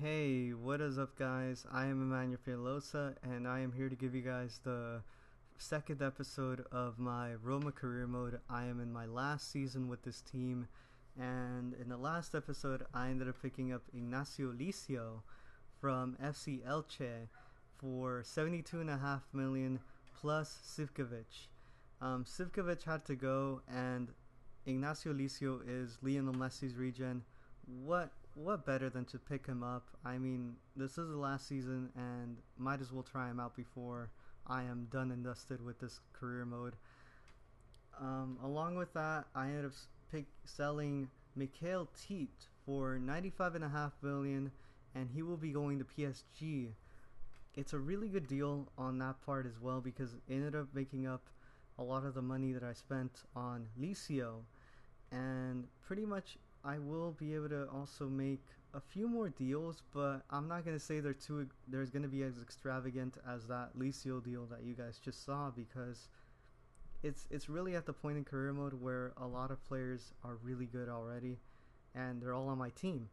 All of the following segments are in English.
Hey, what is up, guys? I am Emmanuel Fialosa, and I am here to give you guys the second episode of my Roma career mode. I am in my last season with this team, and in the last episode, I ended up picking up Ignacio Licio from FC Elche for 72.5 million plus Sivkovic. Sivkovic had to go, and Ignacio Licio is Lionel Messi's regen. What better than to pick him up? I mean, this is the last season, and might as well try him out before I am done and dusted with this career mode. Along with that, I ended up selling Mikhail Teat for 95.5 million, and he will be going to PSG. It's a really good deal on that part as well because it ended up making up a lot of the money that I spent on Licio, and pretty much I will be able to also make a few more deals, but I'm not gonna say there's gonna be as extravagant as that Licio deal that you guys just saw because it's really at the point in career mode where a lot of players are really good already, and they're all on my team.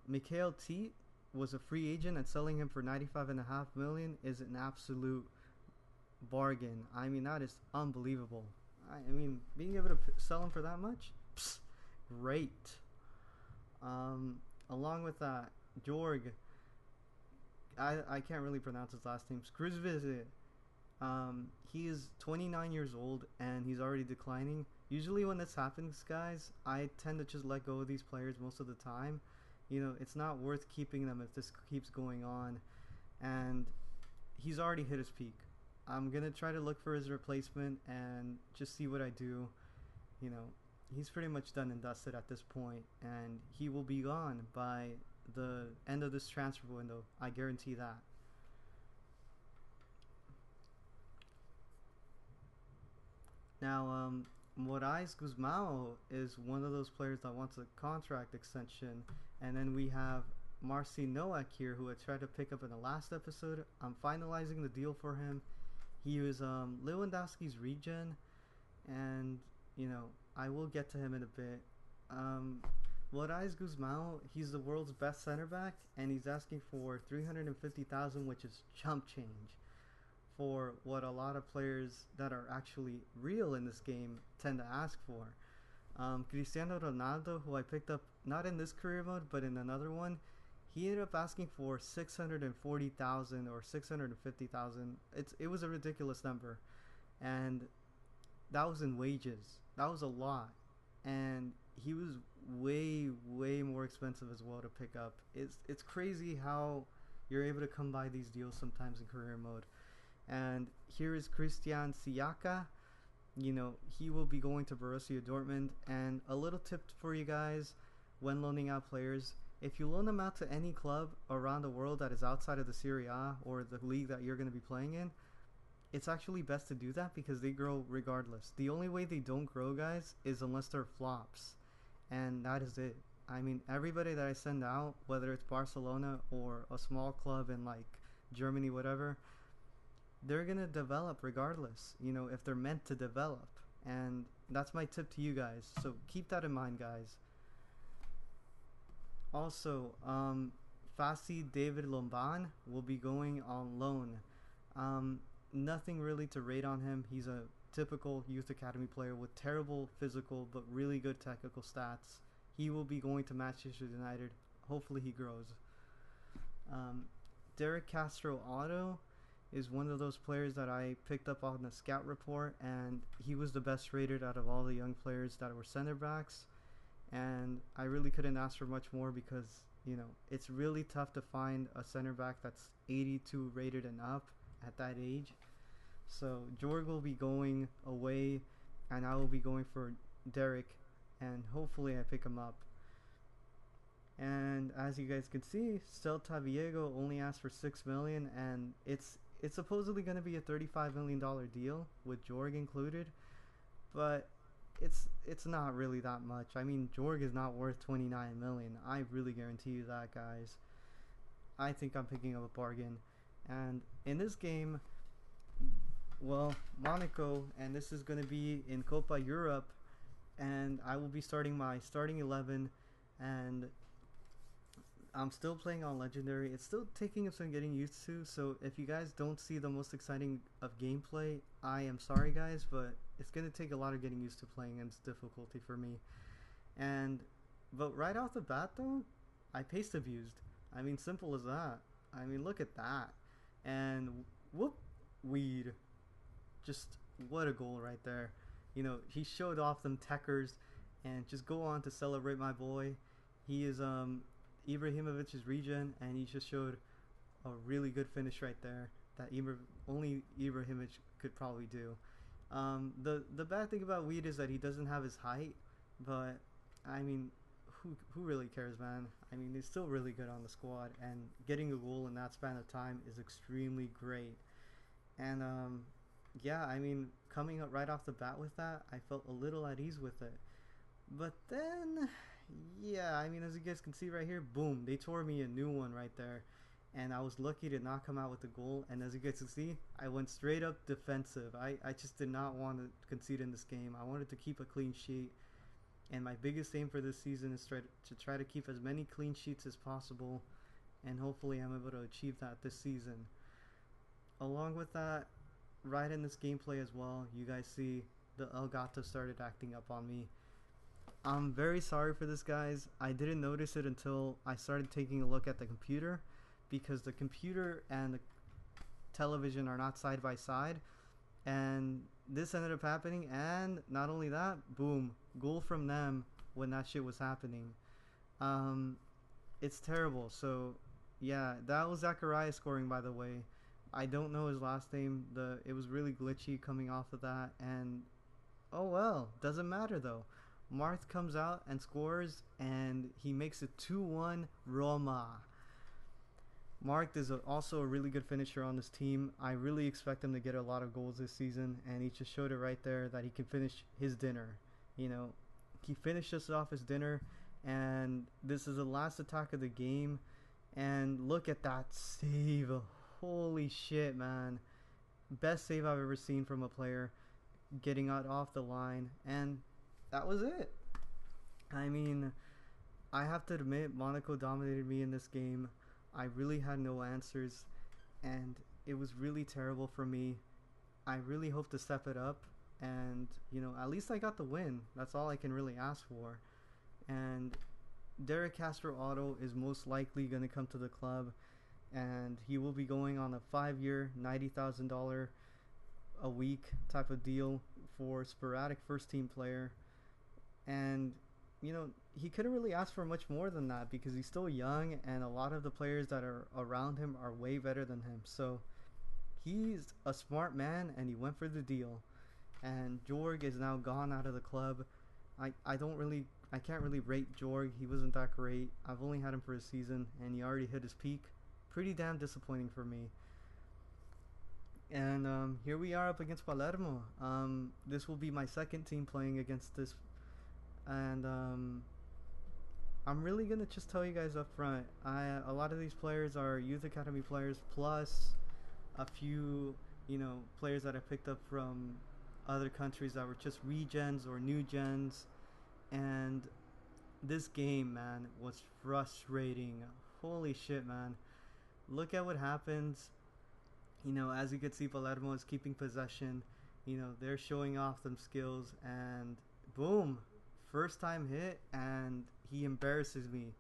Mikhail T was a free agent, and selling him for 95.5 million is an absolute bargain. I mean, that is unbelievable. I mean, being able to sell him for that much, psst, great. Along with that, Jorg, I can't really pronounce his last name. Skruzvisit. He is 29 years old and he's already declining. Usually when this happens, guys, I tend to just let go of these players most of the time. You know, it's not worth keeping them if this keeps going on. And he's already hit his peak. I'm gonna try to look for his replacement and just see what I do. You know, he's pretty much done and dusted at this point, and he will be gone by the end of this transfer window. I guarantee that. Now, Moraes Guzmao is one of those players that wants a contract extension, and then we have Marcy Nowak here, who I tried to pick up in the last episode. I'm finalizing the deal for him. He was Lewandowski's regen, and you know, I will get to him in a bit. Moraes Guzmao, he's the world's best center back, and he's asking for 350,000, which is chump change for what a lot of players that are actually real in this game tend to ask for. Cristiano Ronaldo, who I picked up not in this career mode but in another one, he ended up asking for 640,000 or 650,000. It was a ridiculous number, and that was in wages. That was a lot, and he was way more expensive as well to pick up. It's crazy how you're able to come by these deals sometimes in career mode. And here is Christian Siaka. You know, he will be going to Borussia Dortmund. And a little tip for you guys when loaning out players: if you loan them out to any club around the world that is outside of the Serie A or the league that you're going to be playing in, it's actually best to do that because they grow regardless. The only way they don't grow, guys, is unless they're flops. And that is it. I mean, everybody that I send out, whether it's Barcelona or a small club in like Germany, whatever, they're gonna develop regardless, you know, if they're meant to develop. And that's my tip to you guys, so keep that in mind, guys. Also, Fassi David Lomban will be going on loan. Nothing really to rate on him. He's a typical youth academy player with terrible physical but really good technical stats. He will be going to Manchester United. Hopefully he grows. Derek Castro Otto is one of those players that I picked up on the scout report, and he was the best rated out of all the young players that were center backs, and I really couldn't ask for much more because, you know, it's really tough to find a center back that's 82 rated and up at that age. So Jorg will be going away, and I will be going for Derek, and hopefully I pick him up. And as you guys can see, Celta Viego only asked for 6 million, and it's supposedly going to be a $35 million deal with Jorg included, but it's not really that much. I mean, Jorg is not worth 29 million. I really guarantee you that, guys. I think I'm picking up a bargain. And in this game, well, Monaco, and this is going to be in Copa Europe, and I will be starting my starting 11, and I'm still playing on legendary. It's still taking some getting used to. So if you guys don't see the most exciting of gameplay, I am sorry, guys, but it's gonna take a lot of getting used to playing in this difficulty for me. And but right off the bat, though, I pace abused. I mean, simple as that. I mean, look at that. And whoop, weed. Just what a goal right there. You know, he showed off them techers, and just go on to celebrate my boy. He is Ibrahimovic's regen, and he just showed a really good finish right there that only Ibrahimovic could probably do. The bad thing about Weed is that he doesn't have his height, but I mean, who really cares, man? I mean, he's still really good on the squad, and getting a goal in that span of time is extremely great. And yeah, I mean, coming up right off the bat with that, I felt a little at ease with it. But then, yeah, I mean, as you guys can see right here, boom, they tore me a new one right there. And I was lucky to not come out with the goal. And as you guys can see, I went straight up defensive. I just did not want to concede in this game. I wanted to keep a clean sheet. And my biggest aim for this season is to try to keep as many clean sheets as possible. And hopefully I'm able to achieve that this season. Along with that, right in this gameplay as well, you guys see the Elgato started acting up on me. I'm very sorry for this, guys. I didn't notice it until I started taking a look at the computer, because the computer and the television are not side by side, and this ended up happening. And not only that, boom, goal from them when that shit was happening. It's terrible. So yeah, that was Zachariah scoring, by the way. I don't know his last name. It was really glitchy coming off of that, and oh well, doesn't matter though. Marth comes out and scores, and he makes it 2-1 Roma. Marth is also a really good finisher on this team. I really expect him to get a lot of goals this season, and he just showed it right there that he can finish his dinner. You know, he finished us off his dinner, and this is the last attack of the game. And look at that save. Holy shit, man. Best save I've ever seen from a player, getting out off the line, and that was it. I mean, I have to admit, Monaco dominated me in this game. I really had no answers, and it was really terrible for me. I really hope to step it up, and you know, at least I got the win. That's all I can really ask for. And Derek Castro Otto is most likely going to come to the club, and he will be going on a 5-year, $90,000 a week type of deal for sporadic first team player. And you know, he couldn't really ask for much more than that, because he's still young, and a lot of the players that are around him are way better than him. So he's a smart man, and he went for the deal. And Jorg is now gone out of the club. I can't really rate Jorg. He wasn't that great. I've only had him for a season, and he already hit his peak. Pretty damn disappointing for me. And here we are up against Palermo. This will be my second team playing against this, and I'm really gonna just tell you guys up front, a lot of these players are youth academy players, plus a few, you know, players that I picked up from other countries that were just regens or new gens. And this game, man, was frustrating. Holy shit, man. Look at what happens. You know, as you can see, Palermo is keeping possession. You know, they're showing off them skills, and boom, first time hit, and he embarrasses me.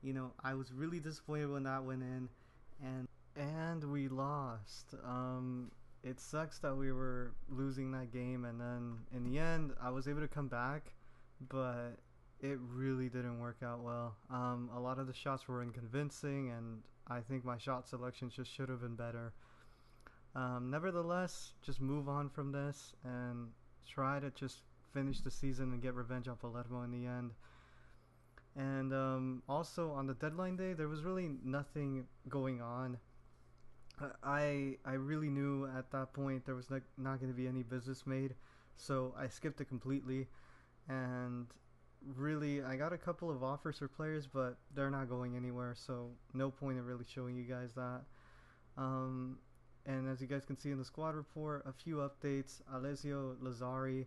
You know, I was really disappointed when that went in, and we lost. It sucks that we were losing that game, and then in the end I was able to come back, but it really didn't work out well. A lot of the shots were unconvincing, and I think my shot selection just should have been better. Nevertheless, just move on from this and try to just finish the season and get revenge on Palermo in the end. And also on the deadline day, there was really nothing going on. I really knew at that point there was not going to be any business made, so I skipped it completely. And really, I got a couple of offers for players, but they're not going anywhere, so no point in really showing you guys that. And as you guys can see in the squad report, a few updates. Alessio Lazzari,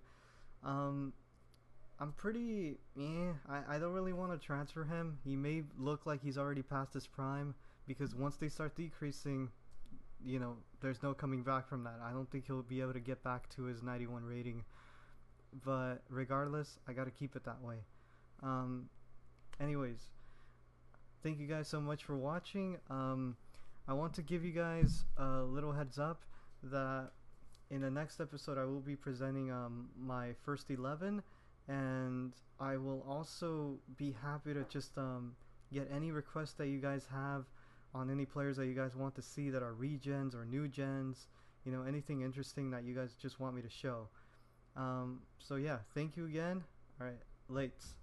I'm pretty. Yeah, I don't really want to transfer him. He may look like he's already past his prime because once they start decreasing, there's no coming back from that. I don't think he'll be able to get back to his 91 rating. But regardless, I gotta keep it that way. Um, Anyways, thank you guys so much for watching. I want to give you guys a little heads up that in the next episode I will be presenting my first 11, and I will also be happy to just get any requests that you guys have on any players that you guys want to see that are regens or new gens, anything interesting that you guys just want me to show. So yeah, thank you again. All right, lates.